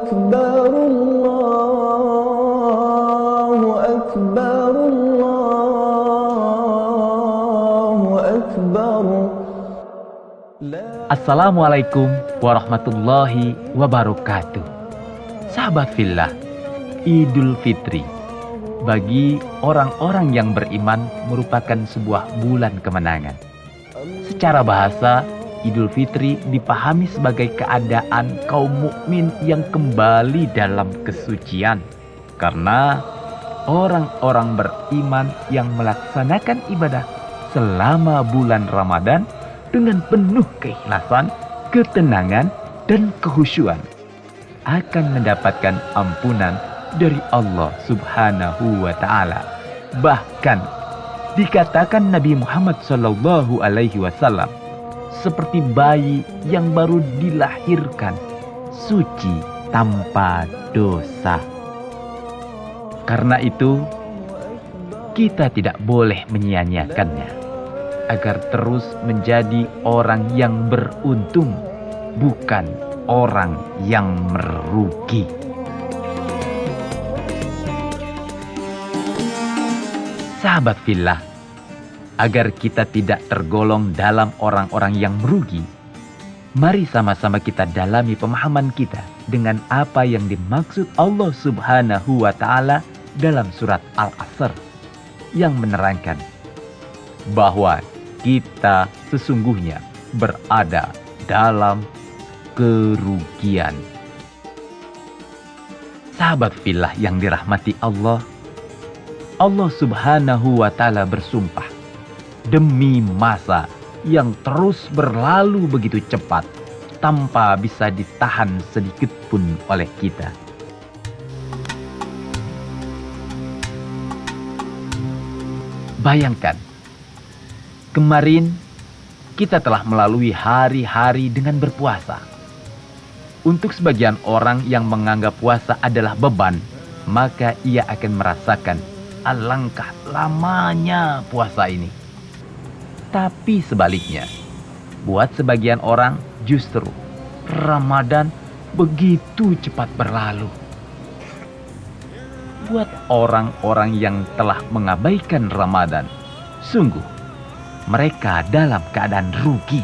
أكبر الله أكبر الله أكبر. Assalamualaikum warahmatullahi wabarakatuh. Sahabat fillah, Idul Fitri bagi orang-orang yang beriman merupakan sebuah bulan kemenangan. Secara bahasa, Idul Fitri dipahami sebagai keadaan kaum mukmin yang kembali dalam kesucian, karena orang-orang beriman yang melaksanakan ibadah selama bulan Ramadan dengan penuh keikhlasan, ketenangan, dan kekhusyuan akan mendapatkan ampunan dari Allah Subhanahu wa Ta'ala. Bahkan dikatakan Nabi Muhammad SAW seperti bayi yang baru dilahirkan, suci tanpa dosa. Karena itu, kita tidak boleh menyia-nyiakannya agar terus menjadi orang yang beruntung, bukan orang yang merugi. Sahabat fillah, agar kita tidak tergolong dalam orang-orang yang merugi, mari sama-sama kita dalami pemahaman kita dengan apa yang dimaksud Allah Subhanahu wa Ta'ala dalam surat Al-Asr yang menerangkan bahwa kita sesungguhnya berada dalam kerugian. Sahabat fillah yang dirahmati Allah, Allah Subhanahu wa Ta'ala bersumpah demi masa yang terus berlalu begitu cepat tanpa bisa ditahan sedikit pun oleh kita. Bayangkan, kemarin kita telah melalui hari-hari dengan berpuasa. Untuk sebagian orang yang menganggap puasa adalah beban, maka ia akan merasakan alangkah lamanya puasa ini. Tapi sebaliknya, buat sebagian orang justru Ramadan begitu cepat berlalu. Buat orang-orang yang telah mengabaikan Ramadan, sungguh mereka dalam keadaan rugi.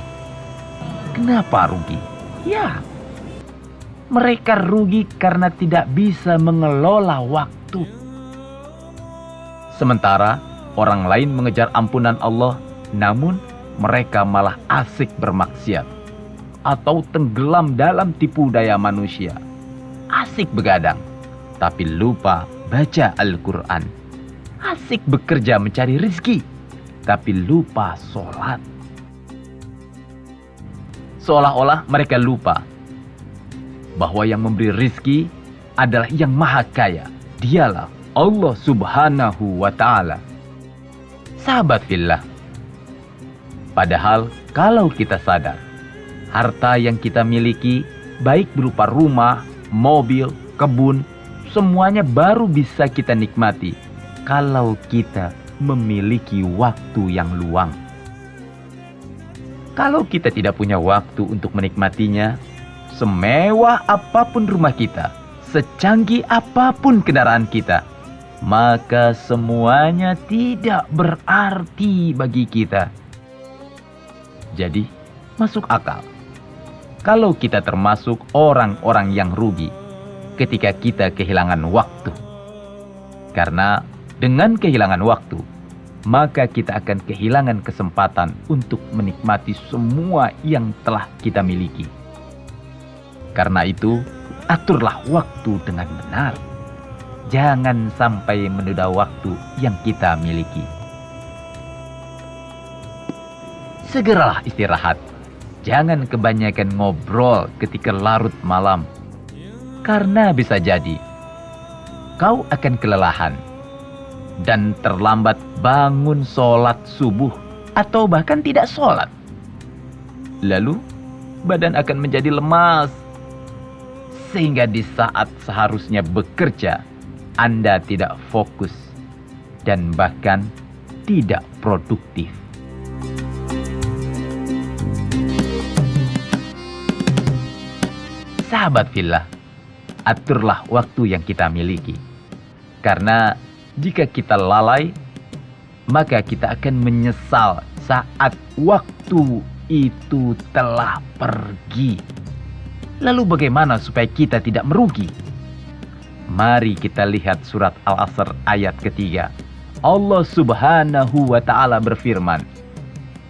Kenapa rugi? Ya, mereka rugi karena tidak bisa mengelola waktu. Sementara orang lain mengejar ampunan Allah, namun mereka malah asik bermaksiat atau tenggelam dalam tipu daya manusia. Asik begadang, tapi lupa baca Al-Quran. Asik bekerja mencari rezeki, tapi lupa sholat. Seolah-olah mereka lupa bahwa yang memberi rezeki adalah yang maha kaya. Dialah Allah Subhanahu wa Ta'ala. Sahabat fillah, padahal kalau kita sadar, harta yang kita miliki, baik berupa rumah, mobil, kebun, semuanya baru bisa kita nikmati kalau kita memiliki waktu yang luang. Kalau kita tidak punya waktu untuk menikmatinya, semewah apapun rumah kita, secanggih apapun kendaraan kita, maka semuanya tidak berarti bagi kita. Jadi, masuk akal kalau kita termasuk orang-orang yang rugi ketika kita kehilangan waktu. Karena dengan kehilangan waktu, maka kita akan kehilangan kesempatan untuk menikmati semua yang telah kita miliki. Karena itu, aturlah waktu dengan benar. Jangan sampai menunda waktu yang kita miliki. Segeralah istirahat. Jangan kebanyakan ngobrol ketika larut malam. Karena bisa jadi kau akan kelelahan dan terlambat bangun sholat subuh atau bahkan tidak sholat. Lalu badan akan menjadi lemas, sehingga di saat seharusnya bekerja, Anda tidak fokus dan bahkan tidak produktif. Sahabat fillah, aturlah waktu yang kita miliki. Karena jika kita lalai, maka kita akan menyesal saat waktu itu telah pergi. Lalu bagaimana supaya kita tidak merugi? Mari kita lihat surat Al-Asr ayat ketiga. Allah Subhanahu wa ta'ala berfirman,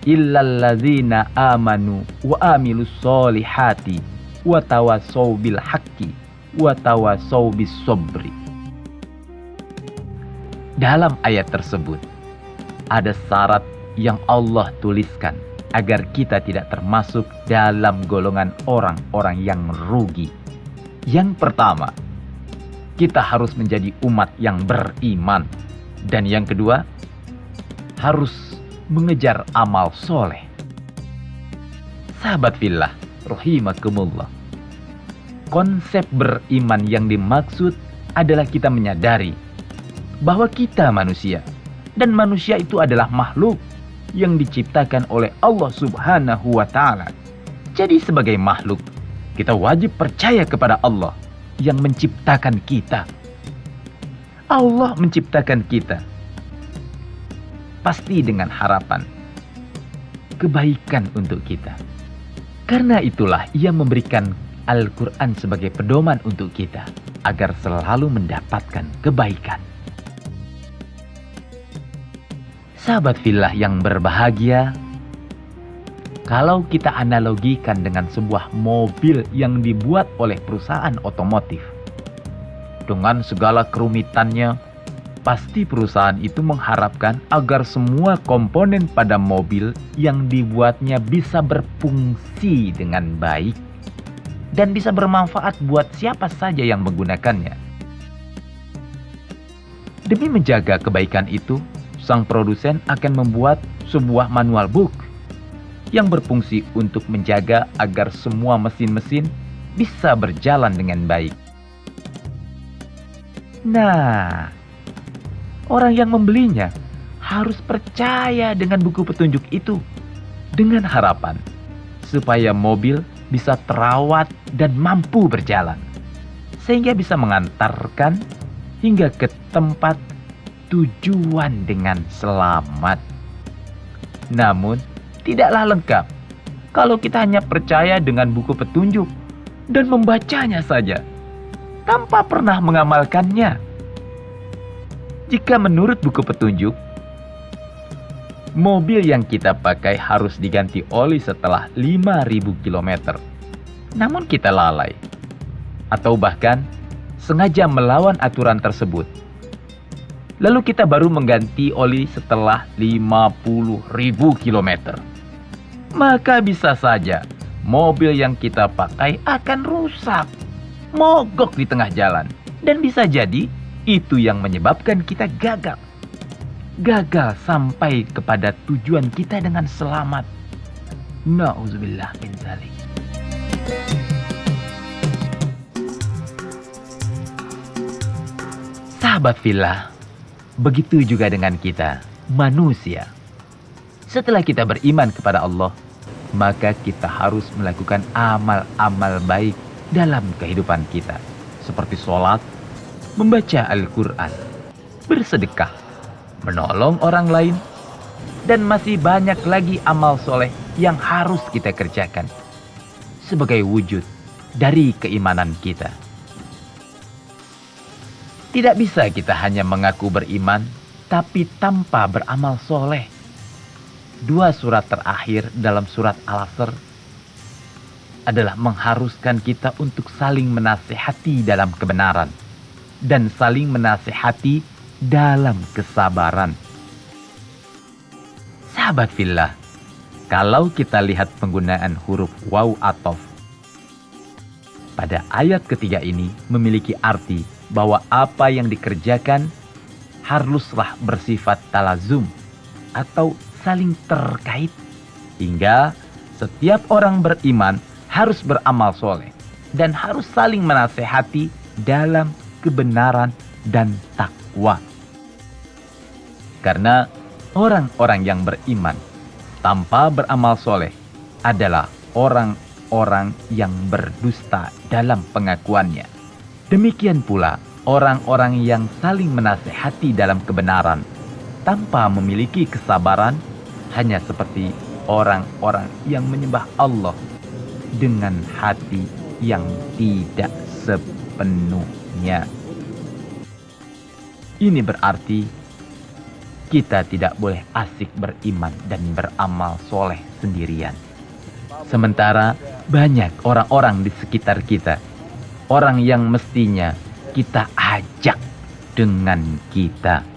illalladzina amanu wa amilus solihati wa tawasaw bil haqqi wa tawasaw bis sabri. Dalam ayat tersebut ada syarat yang Allah tuliskan agar kita tidak termasuk dalam golongan orang-orang yang merugi. Yang pertama, kita harus menjadi umat yang beriman. Dan yang kedua, harus mengejar amal soleh. Sahabat fillah, rahimakumullah. Konsep beriman yang dimaksud adalah kita menyadari bahwa kita manusia. Dan manusia itu adalah makhluk yang diciptakan oleh Allah Subhanahu wa ta'ala. Jadi sebagai makhluk, kita wajib percaya kepada Allah yang menciptakan kita. Allah menciptakan kita pasti dengan harapan kebaikan untuk kita. Karena itulah Ia memberikan Al-Quran sebagai pedoman untuk kita agar selalu mendapatkan kebaikan. Sahabat fillah yang berbahagia, kalau kita analogikan dengan sebuah mobil yang dibuat oleh perusahaan otomotif, dengan segala kerumitannya, pasti perusahaan itu mengharapkan agar semua komponen pada mobil yang dibuatnya bisa berfungsi dengan baik dan bisa bermanfaat buat siapa saja yang menggunakannya. Demi menjaga kebaikan itu, sang produsen akan membuat sebuah manual book yang berfungsi untuk menjaga agar semua mesin-mesin bisa berjalan dengan baik. Nah, orang yang membelinya harus percaya dengan buku petunjuk itu dengan harapan supaya mobil bisa terawat dan mampu berjalan sehingga bisa mengantarkan hingga ke tempat tujuan dengan selamat. Namun, tidaklah lengkap kalau kita hanya percaya dengan buku petunjuk dan membacanya saja tanpa pernah mengamalkannya. Jika menurut buku petunjuk, mobil yang kita pakai harus diganti oli setelah 5.000 km. Namun kita lalai, atau bahkan sengaja melawan aturan tersebut. Lalu kita baru mengganti oli setelah 50.000 km. Maka bisa saja mobil yang kita pakai akan rusak, mogok di tengah jalan. Dan bisa jadi itu yang menyebabkan kita gagal. Gagal sampai kepada tujuan kita dengan selamat. Na'udzubillah min dzalik. Sahabat fillah, begitu juga dengan kita, manusia. Setelah kita beriman kepada Allah, maka kita harus melakukan amal-amal baik dalam kehidupan kita. Seperti sholat, membaca Al-Quran, bersedekah, menolong orang lain, dan masih banyak lagi amal soleh yang harus kita kerjakan sebagai wujud dari keimanan kita. Tidak bisa kita hanya mengaku beriman, tapi tanpa beramal soleh. 2 surat terakhir dalam surat Al-Asr adalah mengharuskan kita untuk saling menasihati dalam kebenaran dan saling menasihati dalam kesabaran. Sahabat fillah, kalau kita lihat penggunaan huruf waw athof pada ayat ketiga ini memiliki arti bahwa apa yang dikerjakan haruslah bersifat talazum atau saling terkait, hingga setiap orang beriman harus beramal soleh dan harus saling menasehati dalam kebenaran dan takwa. Karena orang-orang yang beriman tanpa beramal soleh adalah orang-orang yang berdusta dalam pengakuannya. Demikian pula orang-orang yang saling menasehati dalam kebenaran tanpa memiliki kesabaran hanya seperti orang-orang yang menyembah Allah dengan hati yang tidak sepenuhnya. Ini berarti kita tidak boleh asik beriman dan beramal soleh sendirian. Sementara banyak orang-orang di sekitar kita, orang yang mestinya kita ajak dengan kita.